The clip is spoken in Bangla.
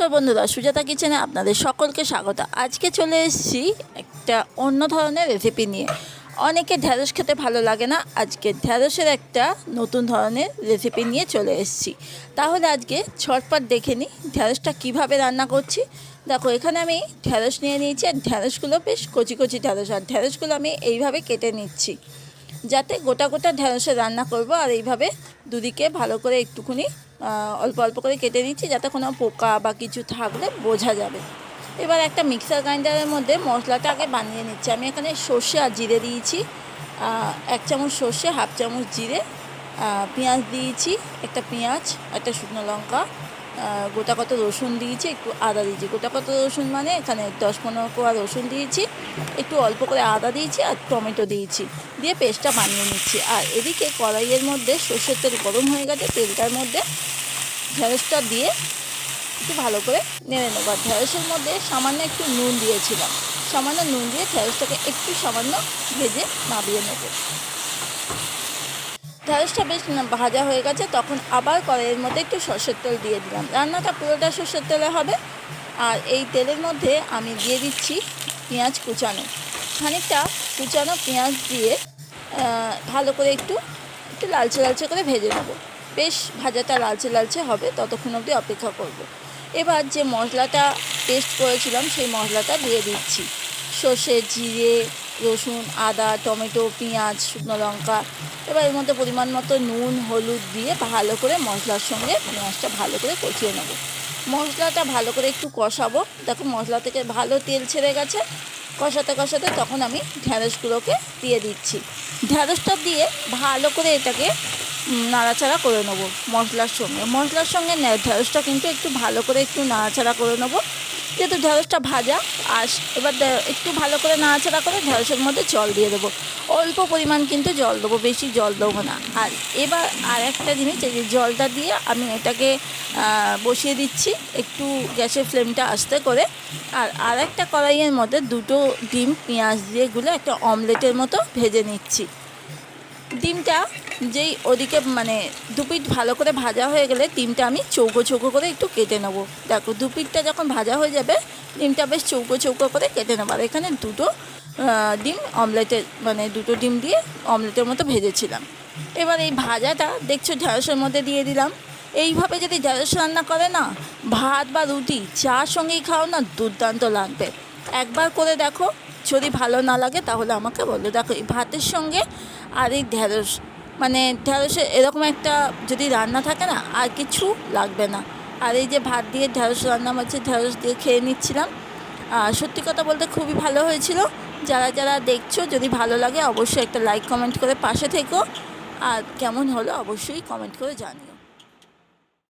নমস্কার বন্ধুরা, সুজাতা কিচেনে আপনাদের সকলকে স্বাগত। আজকে চলে এসেছি একটা অন্য ধরনের রেসিপি নিয়ে। অনেকে ঢ্যাঁড়স খেতে ভালো লাগে না, আজকে ঢ্যাঁড়সের একটা নতুন ধরনের রেসিপি নিয়ে চলে এসেছি। তাহলে আজকে ঝটপট দেখে নিই ঢ্যাঁড়সটা কীভাবে রান্না করছি। দেখো, এখানে আমি ঢ্যাঁড়স নিয়ে নিয়েছি, আর ঢ্যাঁড়সগুলো বেশ কচি কচি ঢ্যাঁড়স, আর ঢ্যাঁড়সগুলো আমি এইভাবে কেটে নিচ্ছি যাতে গোটা গোটা ঢ্যাঁড়সে রান্না করব। আর এইভাবে দুদিকে ভালো করে একটুখানি অল্প অল্প করে কেটে নিচ্ছি যাতে কোনো পোকা বা কিছু থাকলে বোঝা যাবে। এবার একটা মিক্সার গ্রাইন্ডারের মধ্যে মশলাটা আগে বানিয়ে নিচ্ছি। আমি এখানে সর্ষে আর জিরে দিয়েছি, 1 চামচ সর্ষে, 1/2 চামচ জিরে, পেঁয়াজ দিয়েছি, একটা পেঁয়াজ, একটা শুকনো লঙ্কা, গোটা কত রসুন দিয়েছি, একটু আদা দিয়েছি। গোটা কত রসুন মানে এখানে 10-15 কোয়া রসুন দিয়েছি, একটু অল্প করে আদা দিয়েছি, আর টমেটো দিয়েছি, দিয়ে পেস্টটা বানিয়ে নিচ্ছি। আর এদিকে কড়াইয়ের মধ্যে সর্ষের তেল গরম হয়ে গেছে, তেলটার মধ্যে ঢ্যাঁড়সটা দিয়ে একটু ভালো করে নেড়ে নেব। আর ঢ্যাঁড়সের মধ্যে সামান্য একটু নুন দিয়েছিলাম, সামান্য নুন দিয়ে ঢ্যাঁড়সটাকে একটু সামান্য ভেজে নামিয়ে নেব। ঢ্যাঁড়সটা বেশ ভাজা হয়ে গেছে, তখন আবার কড়াইয়ের মধ্যে একটু সর্ষের তেল দিয়ে দিলাম। রান্নাটা পুরোটা সর্ষের তেলে হবে। আর এই তেলের মধ্যে আমি দিয়ে দিচ্ছি পেঁয়াজ কুচানো, খানিকটা কুচানো পেঁয়াজ দিয়ে ভালো করে একটু একটু লালচে লালচে করে ভেজে নেব। বেশ ভাজাটা লালচে লালচে হবে, ততক্ষণ অবধি অপেক্ষা করব। এবার যে মশলাটা পেস্ট করেছিলাম সেই মশলাটা দিয়ে দিচ্ছি। সর্ষে, জিরে, রসুন, আদা, টমেটো, পেঁয়াজ, শুকনো লঙ্কা। এবার এর মধ্যে পরিমাণ মতো নুন, হলুদ দিয়ে ভালো করে মশলার সঙ্গে পেঁয়াজটা ভালো করে কষিয়ে নেব। মশলাটা ভালো করে একটু কষাবো। দেখো, মশলা থেকে ভালো তেল ছেড়ে গেছে। কষাতে কষাতে তখন আমি ঢ্যাঁড়সগুলোকে দিয়ে দিচ্ছি। ঢ্যাঁড়সটা দিয়ে ভালো করে এটাকে নাড়াচাড়া করে নেবো মশলার সঙ্গে ঢ্যাঁড়সটা কিন্তু একটু ভালো করে একটু নাড়াচাড়া করে নেবো, যেহেতু ঢ্যাঁড়সটা ভাজা। আর এবার একটু ভালো করে নাড়াচাড়া করে ঢ্যাঁড়সের মধ্যে জল দিয়ে দেবো। অল্প পরিমাণ কিন্তু জল দেবো, বেশি জল দেবো না। আর এবার আর একটা জিনিস, এই যে জলটা দিয়ে আমি এটাকে বসিয়ে দিচ্ছি একটু গ্যাসের ফ্লেমটা আস্তে করে। আর একটা কড়াইয়ের মধ্যে 2টো ডিম পেঁয়াজ দিয়ে গুলে একটা অমলেটের মতো ভেজে নিচ্ছি। ডিমটা যেই ওদিকে মানে দুপিঠ ভালো করে ভাজা হয়ে গেলে ডিমটা আমি চৌকো চৌকো করে একটু কেটে নেবো। দেখো, দুপিঠটা যখন ভাজা হয়ে যাবে ডিমটা বেশ চৌকো চৌকো করে কেটে নেবো। আর এখানে 2টো ডিম অমলেটের মানে 2টো ডিম দিয়ে অমলেটের মতো ভেজেছিলাম। এবার এই ভাজাটা দেখছো ঢ্যাঁড়সের মধ্যে দিয়ে দিলাম। এইভাবে যদি ঢ্যাঁড়স রান্না করে না, ভাত বা রুটি যার সঙ্গেই খাও না, দুর্দান্ত লাগবে। একবার করে দেখো, যদি ভালো না লাগে তাহলে আমাকে বলো। দেখো, এই ভাতের সঙ্গে আর এই ঢ্যাঁড়স মানে ঢ্যাঁড়সের এরকম একটা যদি রান্না থাকে না, আর কিছু লাগবে না। আর এই যে ভাত দিয়ে ঢ্যাঁড়স রান্না হচ্ছে, ঢ্যাঁড়স দিয়ে খেয়ে নিচ্ছিলাম। সত্যি কথা বলতে খুবই ভালো হয়েছিল। যারা যারা দেখছো, যদি ভালো লাগে অবশ্যই একটা লাইক কমেন্ট করে পাশে থেকো। আর কেমন হলো অবশ্যই কমেন্ট করে জানিও।